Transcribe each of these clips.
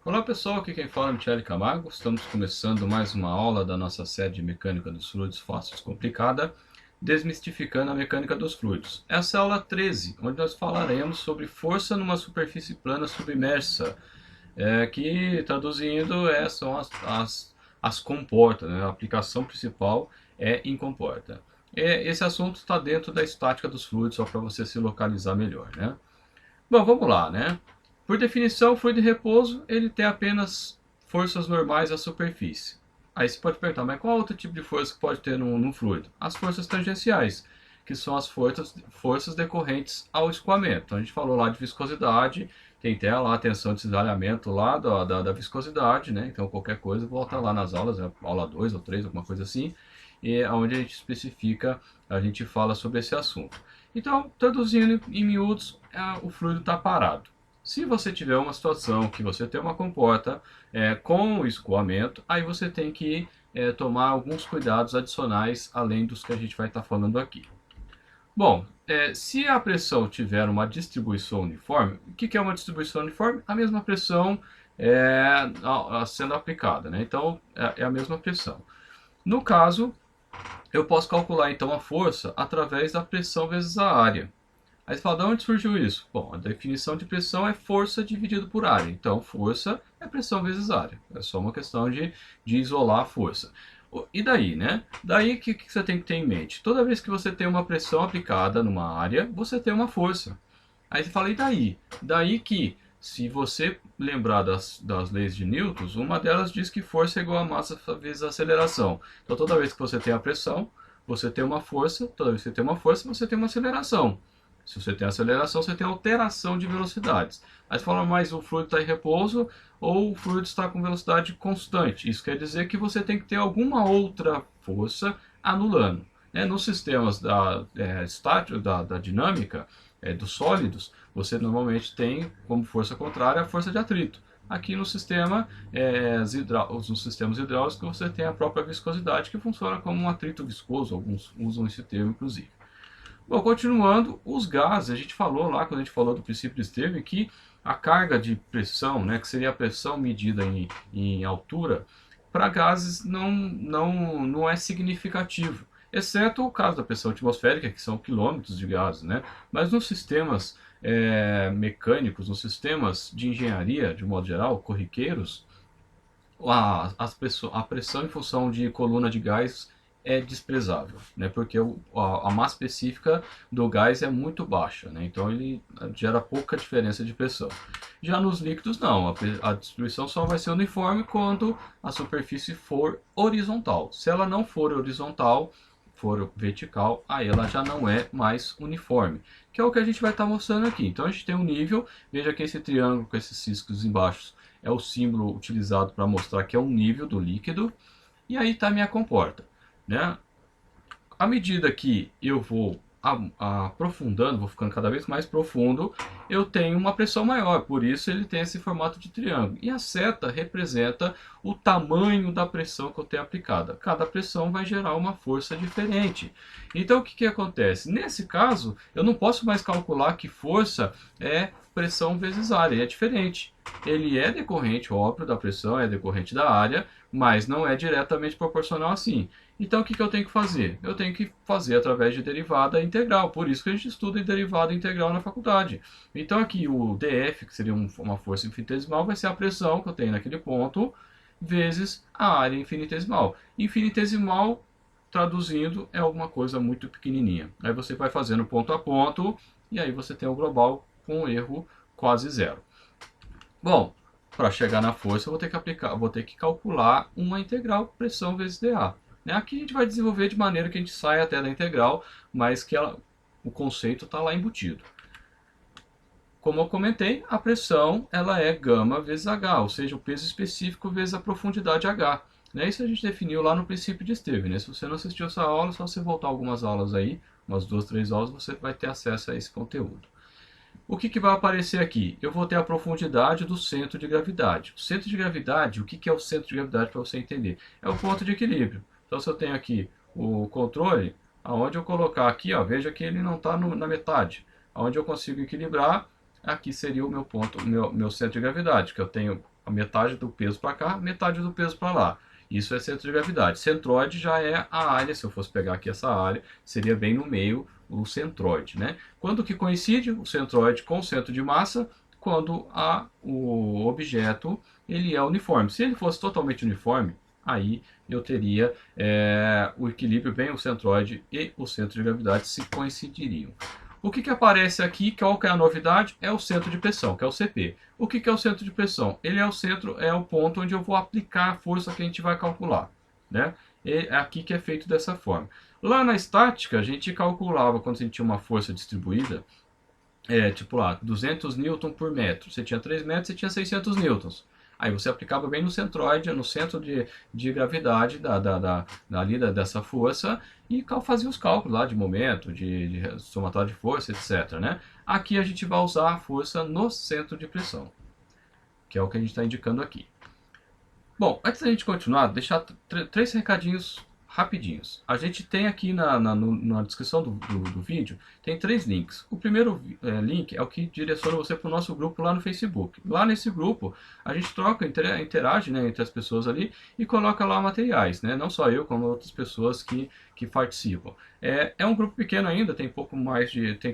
Olá pessoal, aqui quem fala é Michele Camargo. Estamos começando mais uma aula da nossa série de Mecânica dos Fluidos Fácil e Descomplicada, desmistificando a mecânica dos fluidos. Essa é a aula 13, onde nós falaremos sobre força numa superfície plana submersa, que traduzindo são as comportas, né? A aplicação principal é em comporta. Esse assunto está dentro da estática dos fluidos, só para você se localizar melhor, né? Bom, vamos lá, né? Por definição, o fluido de repouso ele tem apenas forças normais à superfície. Aí você pode perguntar, mas qual outro tipo de força que pode ter no fluido? As forças tangenciais, que são as forças decorrentes ao escoamento. Então a gente falou lá de viscosidade, tem até lá a tensão de cisalhamento lá da viscosidade, né? Então qualquer coisa, volta lá nas aulas, né? Aula 2 ou 3, alguma coisa assim, e onde a gente especifica, a gente fala sobre esse assunto. Então, traduzindo em miúdos, o fluido está parado. Se você tiver uma situação que você tem uma comporta com escoamento, aí você tem que tomar alguns cuidados adicionais além dos que a gente vai estar falando aqui. Bom, se a pressão tiver uma distribuição uniforme, o que é uma distribuição uniforme? A mesma pressão sendo aplicada, né? Então, é a mesma pressão. No caso, eu posso calcular então a força através da pressão vezes a área. Aí você fala, de onde surgiu isso? Bom, a definição de pressão é força dividido por área. Então, força é pressão vezes área. É só uma questão de isolar a força. E daí, né? Daí, o que você tem que ter em mente? Toda vez que você tem uma pressão aplicada numa área, você tem uma força. Aí você fala, e daí? Daí que, se você lembrar das leis de Newton, uma delas diz que força é igual a massa vezes a aceleração. Então, toda vez que você tem a pressão, você tem uma força. Toda vez que você tem uma força, você tem uma aceleração. Se você tem aceleração, você tem alteração de velocidades. Aí você fala, mas o fluido está em repouso ou o fluido está com velocidade constante. Isso quer dizer que você tem que ter alguma outra força anulando. Nos sistemas da dinâmica dos sólidos, você normalmente tem como força contrária a força de atrito. Aqui no sistema, nos sistemas hidráulicos, você tem a própria viscosidade, que funciona como um atrito viscoso. Alguns usam esse termo, inclusive. Bom, continuando, os gases, a gente falou lá, quando a gente falou do princípio de Estevam, que a carga de pressão, né, que seria a pressão medida em altura, para gases não é significativo, exceto o caso da pressão atmosférica, que são quilômetros de gases, né? Mas nos sistemas mecânicos, nos sistemas de engenharia, de modo geral, corriqueiros, a pressão em função de coluna de gás é desprezável, né? Porque a massa específica do gás é muito baixa, né? Então ele gera pouca diferença de pressão. Já nos líquidos não, a distribuição só vai ser uniforme quando a superfície for horizontal. Se ela não for horizontal, for vertical, aí ela já não é mais uniforme, que é o que a gente vai estar mostrando aqui. Então a gente tem um nível, veja que esse triângulo com esses ciscos embaixo é o símbolo utilizado para mostrar que é um nível do líquido, e aí está a minha comporta, né? À medida que eu vou aprofundando, vou ficando cada vez mais profundo, eu tenho uma pressão maior, por isso ele tem esse formato de triângulo. E a seta representa o tamanho da pressão que eu tenho aplicada. Cada pressão vai gerar uma força diferente. Então o que acontece? Nesse caso, eu não posso mais calcular que força é pressão vezes área, é diferente. Ele é decorrente, óbvio, da pressão, é decorrente da área, mas não é diretamente proporcional assim. Então o que eu tenho que fazer? Eu tenho que fazer através de derivada integral, por isso que a gente estuda em derivada integral na faculdade. Então aqui o dF, que seria uma força infinitesimal, vai ser a pressão que eu tenho naquele ponto, vezes a área infinitesimal. Infinitesimal, traduzindo, é alguma coisa muito pequenininha. Aí você vai fazendo ponto a ponto, e aí você tem o global com um erro quase zero. Bom, para chegar na força eu vou ter que calcular uma integral pressão vezes dA. Aqui a gente vai desenvolver de maneira que a gente saia até da integral, mas que o conceito está lá embutido. Como eu comentei, a pressão ela é gama vezes H, ou seja, o peso específico vezes a profundidade H. Isso a gente definiu lá no princípio de Estevam. Se você não assistiu essa aula, é só você voltar algumas aulas aí, umas 2, 3 aulas, você vai ter acesso a esse conteúdo. O que vai aparecer aqui? Eu vou ter a profundidade do centro de gravidade. O centro de gravidade, o que é o centro de gravidade para você entender? É o ponto de equilíbrio. Então, se eu tenho aqui o controle, aonde eu colocar aqui, ó, veja que ele não está na metade. Aonde eu consigo equilibrar, aqui seria o meu ponto, meu centro de gravidade, que eu tenho A metade do peso para cá, metade do peso para lá. Isso é centro de gravidade. Centroide já é a área, se eu fosse pegar aqui essa área, seria bem no meio o centroide, né? Quando que coincide o centroide com o centro de massa? Quando o objeto ele é uniforme. Se ele fosse totalmente uniforme, aí eu teria o equilíbrio bem o centroide e o centro de gravidade se coincidiriam. O que aparece aqui, qual que é a novidade? É o centro de pressão, que é o CP. O que é o centro de pressão? Ele é o centro, é o ponto onde eu vou aplicar a força que a gente vai calcular, né? É aqui que é feito dessa forma. Lá na estática, a gente calculava, quando a gente tinha uma força distribuída, tipo lá, 200 newton por metro. Você tinha 3 metros, você tinha 600 newtons. Aí você aplicava bem no centroide, no centro de gravidade dessa força e fazia os cálculos lá de momento, de somatório de força, etc. Né? Aqui a gente vai usar a força no centro de pressão, que é o que a gente está indicando aqui. Bom, antes da gente continuar, deixar três recadinhos rapidinhos. A gente tem aqui na descrição do vídeo, tem 3 links. O primeiro link é o que direciona você para o nosso grupo lá no Facebook. Lá nesse grupo, a gente troca, interage, né, entre as pessoas ali e coloca lá materiais, né? Não só eu, como outras pessoas que participam. É um grupo pequeno ainda, tem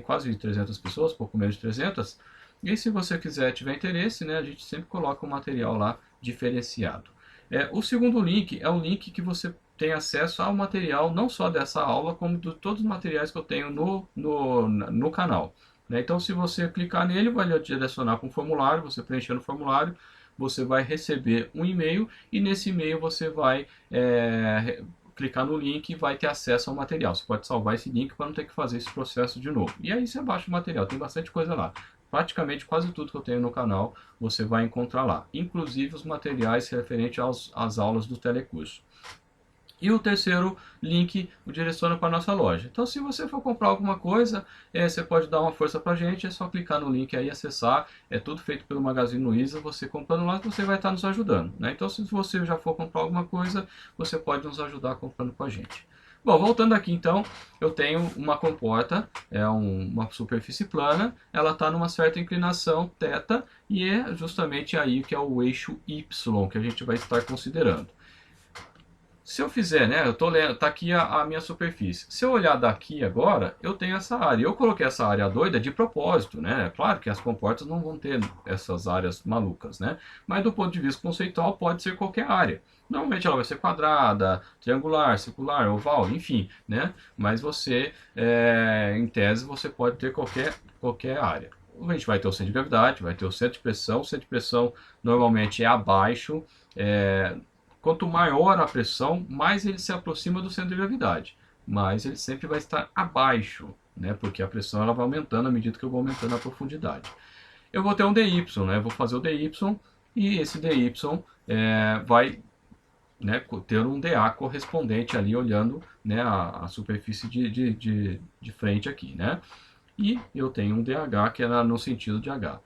quase 300 pessoas, pouco menos de 300. E se você tiver interesse, né, a gente sempre coloca um material lá diferenciado. O segundo link é um link que você tem acesso ao material não só dessa aula, como de todos os materiais que eu tenho no canal. Né? Então, se você clicar nele, vai lhe direcionar para um formulário, você preenchendo o formulário, você vai receber um e-mail e nesse e-mail você vai clicar no link e vai ter acesso ao material. Você pode salvar esse link para não ter que fazer esse processo de novo. E aí você baixa o material, tem bastante coisa lá. Praticamente quase tudo que eu tenho no canal você vai encontrar lá, inclusive os materiais referentes às aulas do telecurso. E o terceiro link o direciona para a nossa loja. Então, se você for comprar alguma coisa, você pode dar uma força para a gente, é só clicar no link aí e acessar. É tudo feito pelo Magazine Luiza, você comprando lá, você vai estar nos ajudando. Né? Então, se você já for comprar alguma coisa, você pode nos ajudar comprando com a gente. Bom, voltando aqui então, eu tenho uma comporta, uma superfície plana, ela está numa certa inclinação θ e é justamente aí que é o eixo Y que a gente vai estar considerando. Se eu fizer, né, eu tô lendo, tá aqui a minha superfície. Se eu olhar daqui agora, eu tenho essa área. Eu coloquei essa área doida de propósito, né? É claro que as comportas não vão ter essas áreas malucas, né? Mas do ponto de vista conceitual, pode ser qualquer área. Normalmente ela vai ser quadrada, triangular, circular, oval, enfim, né? Mas você, em tese, você pode ter qualquer área. A gente vai ter o centro de gravidade, vai ter o centro de pressão. O centro de pressão normalmente é abaixo. Quanto maior a pressão, mais ele se aproxima do centro de gravidade. Mas ele sempre vai estar abaixo, né? Porque a pressão ela vai aumentando à medida que eu vou aumentando a profundidade. Eu vou ter um dy, né? Eu vou fazer o dy e esse dy vai, né, ter um dA correspondente ali olhando, né, a superfície de frente aqui, né? E eu tenho um dH que é no sentido de H.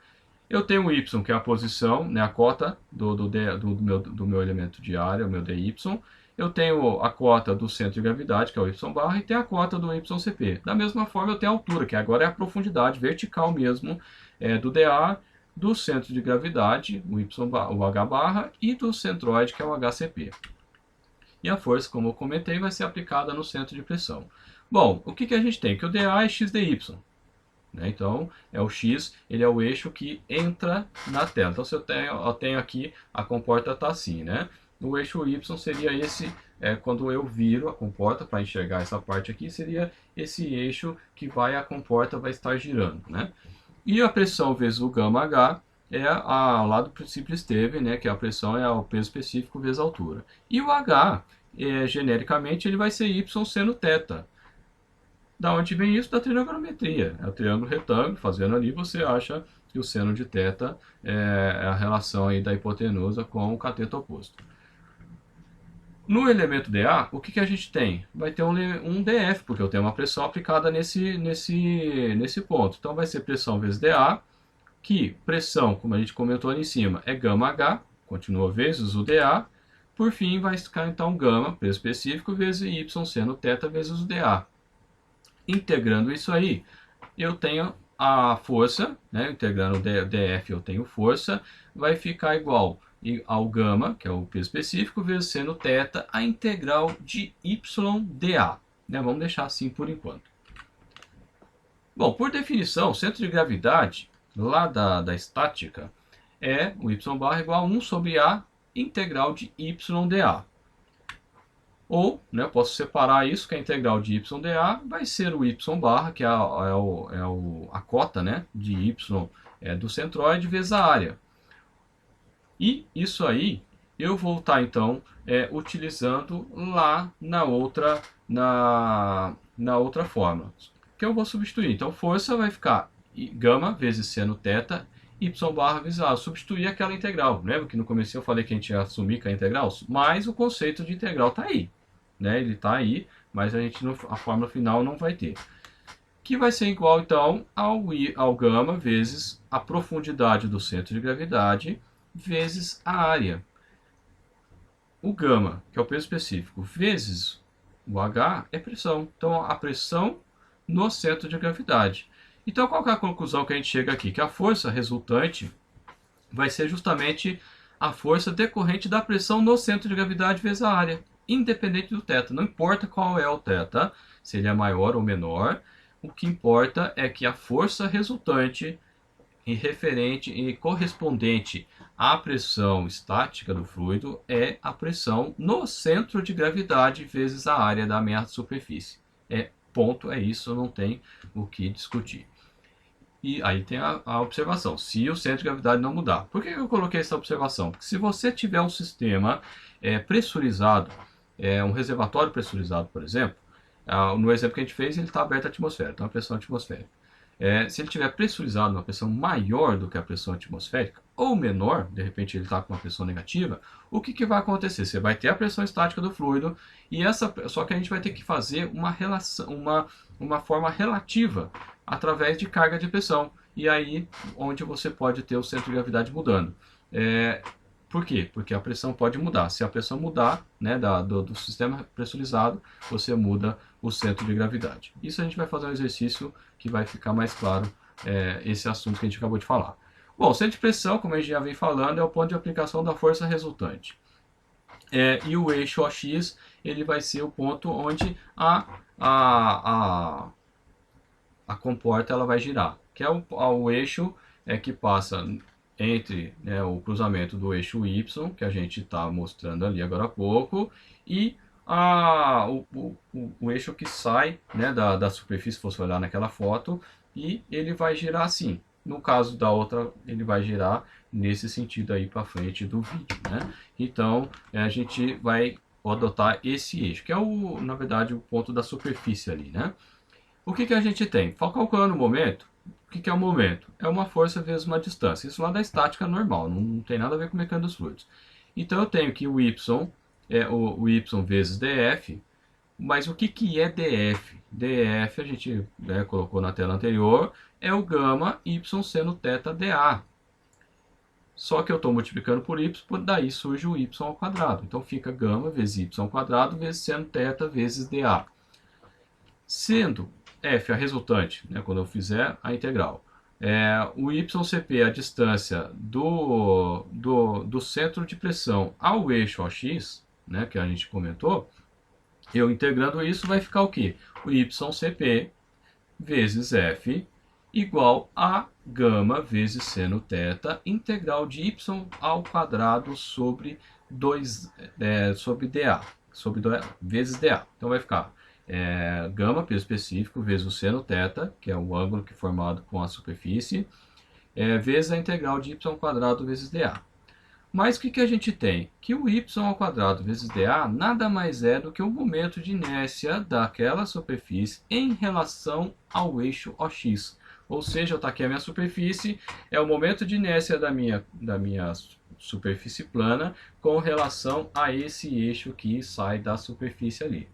Eu tenho o y, que é a posição, né, a cota do meu elemento de área, o meu dy. Eu tenho a cota do centro de gravidade, que é o y barra, e tem a cota do ycp. Da mesma forma, eu tenho a altura, que agora é a profundidade vertical mesmo, do dA, do centro de gravidade, o h barra, e do centroide, que é o hcp. E a força, como eu comentei, vai ser aplicada no centro de pressão. Bom, o que a gente tem? Que o dA é x dy. Né? Então, o X, ele é o eixo que entra na tela. Então, se eu tenho aqui, a comporta está assim, né? O eixo Y seria esse, quando eu viro a comporta, para enxergar essa parte aqui, seria esse eixo que a comporta vai estar girando, né? E a pressão vezes o gama H é lá do simples Steven, né? Que a pressão é o peso específico vezes a altura. E o H, genericamente, ele vai ser Y seno θ. Da onde vem isso? Da trigonometria. É o triângulo retângulo, fazendo ali você acha que o seno de θ é a relação aí da hipotenusa com o cateto oposto. No elemento dA, o que a gente tem? Vai ter um dF, porque eu tenho uma pressão aplicada nesse ponto. Então vai ser pressão vezes dA, que pressão, como a gente comentou ali em cima, é gama H, continua vezes o dA. Por fim, vai ficar então gama, peso específico, vezes Y seno θ vezes o dA. Integrando isso aí, eu tenho a força, né? Integrando o dF eu tenho força, vai ficar igual ao gama, que é o peso específico, vezes seno θ, a integral de y dA. Né? Vamos deixar assim por enquanto. Bom, por definição, o centro de gravidade lá da estática é o y barra igual a 1 sobre a integral de y dA. Ou, né, posso separar isso, que a integral de y dA vai ser o y barra, que é a cota, né, de y do centroide, vezes a área. E isso aí eu vou estar, então, utilizando lá na outra fórmula, que eu vou substituir. Então, força vai ficar gama vezes seno θ, y barra vezes a. Substituir aquela integral. Lembra que no começo eu falei que a gente ia assumir que é integral? Mas o conceito de integral está aí. Né? Ele está aí, mas a fórmula final não vai ter. Que vai ser igual, então, ao gama vezes a profundidade do centro de gravidade vezes a área. O gama, que é o peso específico, vezes o H é pressão. Então, a pressão no centro de gravidade. Então, qual é a conclusão que a gente chega aqui? Que a força resultante vai ser justamente a força decorrente da pressão no centro de gravidade vezes a área, independente do θ. Não importa qual é o θ, se ele é maior ou menor, o que importa é que a força resultante e referente e correspondente à pressão estática do fluido é a pressão no centro de gravidade vezes a área da minha superfície. Ponto, é isso, não tem o que discutir. E aí tem a observação, se o centro de gravidade não mudar. Por que eu coloquei essa observação? Porque se você tiver um sistema pressurizado, um reservatório pressurizado, por exemplo, no exemplo que a gente fez, ele está aberto à atmosfera, então a pressão atmosférica. Se ele estiver pressurizado numa pressão maior do que a pressão atmosférica, ou menor, de repente ele está com uma pressão negativa, o que vai acontecer? Você vai ter a pressão estática do fluido, só que a gente vai ter que fazer uma forma relativa através de carga de pressão. E aí, onde você pode ter o centro de gravidade mudando. Por quê? Porque a pressão pode mudar. Se a pressão mudar, né, do sistema pressurizado, você muda o centro de gravidade. Isso a gente vai fazer um exercício que vai ficar mais claro esse assunto que a gente acabou de falar. Bom, o centro de pressão, como a gente já vem falando, é o ponto de aplicação da força resultante. E o eixo OX, ele vai ser o ponto onde a comporta ela vai girar, que é o eixo que passa entre o cruzamento do eixo Y, que a gente está mostrando ali agora há pouco, e o eixo que sai da superfície, se você olhar naquela foto, e ele vai girar assim. No caso da outra, ele vai girar nesse sentido aí para frente do vídeo. Né? Então, a gente vai adotar esse eixo, que é, na verdade, o ponto da superfície ali. Né? O que a gente tem? Calculando o momento, o que é o momento? É uma força vezes uma distância. Isso lá da estática normal, não tem nada a ver com mecânica dos fluidos. Então eu tenho que o y é o y vezes df, mas o que é df? df a gente colocou na tela anterior, é o gama y seno θ dA. Só que eu estou multiplicando por y, daí surge o y ao quadrado. Então fica gama vezes y ao quadrado vezes seno θ vezes dA. Sendo f a resultante, quando eu fizer a integral, o YCP é a distância do centro de pressão ao eixo OX, que a gente comentou, eu integrando isso vai ficar o quê? O YCP vezes f igual a gama vezes seno θ integral de y ao quadrado sobre 2 sobre dA, vezes dA. Então vai ficar gama, peso específico, vezes o seno θ, que é o ângulo que é formado com a superfície, vezes a integral de y ao quadrado vezes dA. Mas o que a gente tem? Que o y ao quadrado vezes dA nada mais é do que o momento de inércia daquela superfície em relação ao eixo OX. Ou seja, está aqui a minha superfície, é o momento de inércia da minha superfície plana com relação a esse eixo que sai da superfície ali.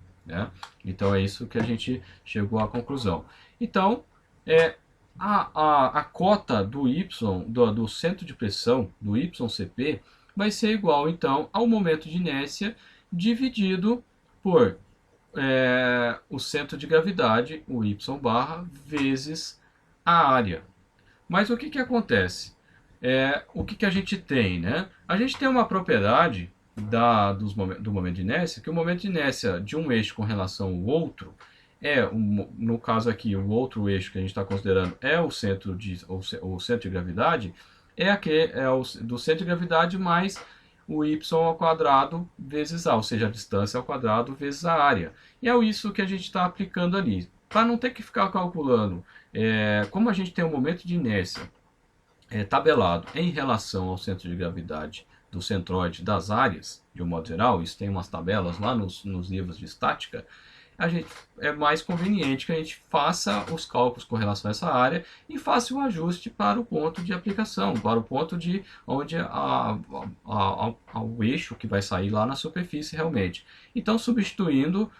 Então é isso que a gente chegou à conclusão. Então, a cota do y, do centro de pressão, do YCP, vai ser igual então ao momento de inércia dividido por o centro de gravidade, o y barra, vezes a área. Mas o que acontece? o que a gente tem, né? A gente tem uma propriedade do momento de inércia, que o momento de inércia de um eixo com relação ao outro no caso aqui, o outro eixo que a gente está considerando é o centro de gravidade, do centro de gravidade mais o y ao quadrado vezes a, ou seja, a distância ao quadrado vezes a área. E é isso que a gente está aplicando ali. Para não ter que ficar calculando, como a gente tem um momento de inércia tabelado em relação ao centro de gravidade do centroide das áreas, de um modo geral, isso tem umas tabelas lá nos livros de estática, é mais conveniente que a gente faça os cálculos com relação a essa área e faça o ajuste para o ponto de aplicação, para o ponto de onde o eixo que vai sair lá na superfície realmente. Então, substituindo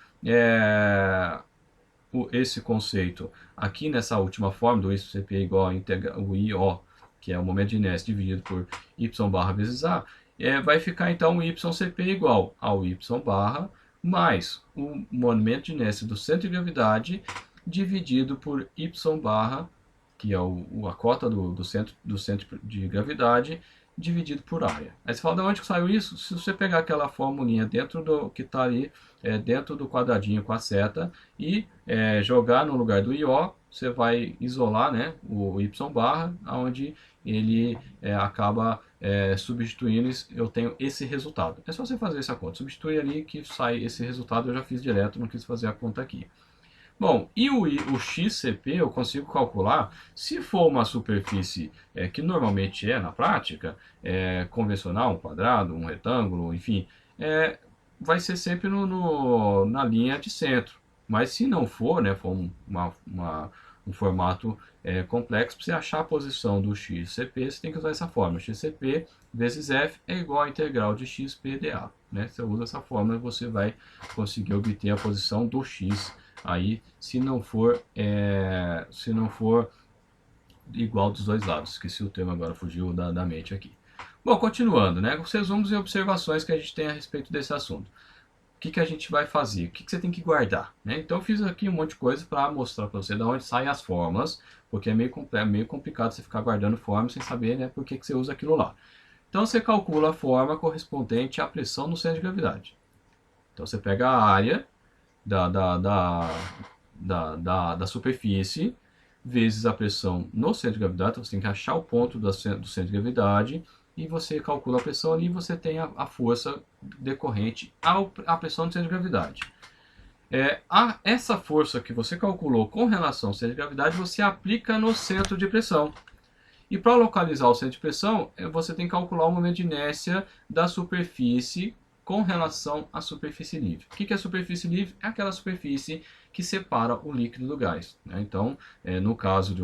esse conceito aqui nessa última forma do ICP igual a o IO, que é o momento de inércia dividido por y barra vezes a, vai ficar então o YCP igual ao y barra mais o momento de inércia do centro de gravidade dividido por y barra, que é a cota do centro de gravidade, dividido por área. Aí você fala, de onde que saiu isso? Se você pegar aquela formulinha que está ali dentro do quadradinho com a seta e jogar no lugar do IO, você vai isolar, né, o y barra, onde ele acaba substituindo, eu tenho esse resultado. É só você fazer essa conta, substitui ali que sai esse resultado, eu já fiz direto, não quis fazer a conta aqui. Bom, e o XCP eu consigo calcular, se for uma superfície que normalmente na prática, convencional, um quadrado, um retângulo, enfim, vai ser sempre na linha de centro. Mas se não for, né, for um formato complexo, para você achar a posição do XCP, você tem que usar essa fórmula. XCP vezes F é igual a integral de XPdA. Né? Você usa essa fórmula e você vai conseguir obter a posição do X aí, se não for igual dos dois lados. Esqueci o termo agora, fugiu da mente aqui. Bom, continuando, né? Os resumos e observações que a gente tem a respeito desse assunto. O que a gente vai fazer? O que você tem que guardar? Né? Então eu fiz aqui um monte de coisa para mostrar para você de onde saem as fórmulas, porque é meio complicado você ficar guardando fórmulas sem saber, né, por que você usa aquilo lá. Então você calcula a forma correspondente à pressão no centro de gravidade. Então você pega a área da superfície vezes a pressão no centro de gravidade. Então você tem que achar o ponto do centro de gravidade e você calcula a pressão ali e você tem a força decorrente à pressão do centro de gravidade. Essa força que você calculou com relação ao centro de gravidade, você aplica no centro de pressão. E para localizar o centro de pressão, você tem que calcular o momento de inércia da superfície com relação à superfície livre. O que é superfície livre? É aquela superfície que separa o líquido do gás. Né? Então, no caso de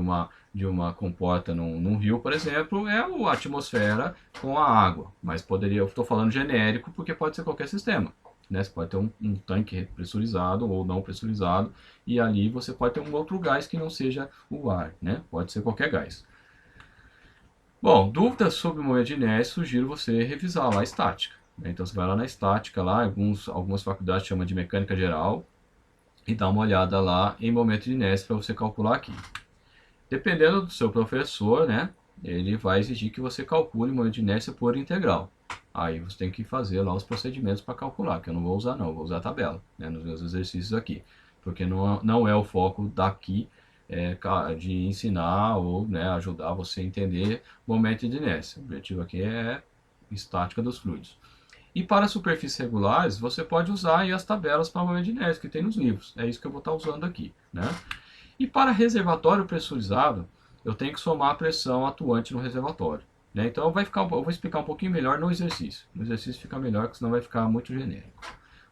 uma comporta num rio, por exemplo, é a atmosfera com a água. Mas eu estou falando genérico porque pode ser qualquer sistema. Né? Você pode ter um tanque pressurizado ou não pressurizado e ali você pode ter um outro gás que não seja o ar. Né? Pode ser qualquer gás. Bom, dúvidas sobre o momento de inércia, sugiro você revisar lá a estática. Então você vai lá na estática, lá, algumas faculdades chamam de mecânica geral, e dá uma olhada lá em momento de inércia para você calcular aqui. Dependendo do seu professor, né, ele vai exigir que você calcule o momento de inércia por integral. Aí você tem que fazer lá os procedimentos para calcular, que eu não vou usar não, eu vou usar a tabela, né, nos meus exercícios aqui. Porque não é o foco daqui de ensinar ou, né, ajudar você a entender o momento de inércia. O objetivo aqui é estática dos fluidos. E para superfícies regulares, você pode usar aí as tabelas para momento de inércia que tem nos livros. É isso que eu vou estar usando aqui. Né? E para reservatório pressurizado, eu tenho que somar a pressão atuante no reservatório. Né? Então eu vou explicar um pouquinho melhor no exercício. No exercício fica melhor, porque senão vai ficar muito genérico.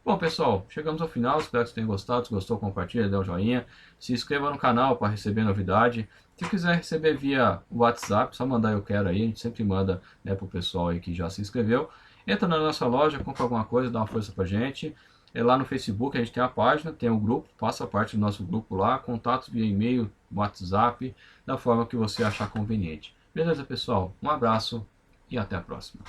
Bom, pessoal, chegamos ao final. Espero que vocês tenham gostado. Se gostou, compartilha, dê um joinha. Se inscreva no canal para receber novidade. Se quiser receber via WhatsApp, só mandar eu quero aí. A gente sempre manda, né, para o pessoal aí que já se inscreveu. Entra na nossa loja, compra alguma coisa, dá uma força pra gente. Lá no Facebook a gente tem a página, tem o grupo, faça parte do nosso grupo lá, contatos via e-mail, WhatsApp, da forma que você achar conveniente. Beleza, pessoal? Um abraço e até a próxima.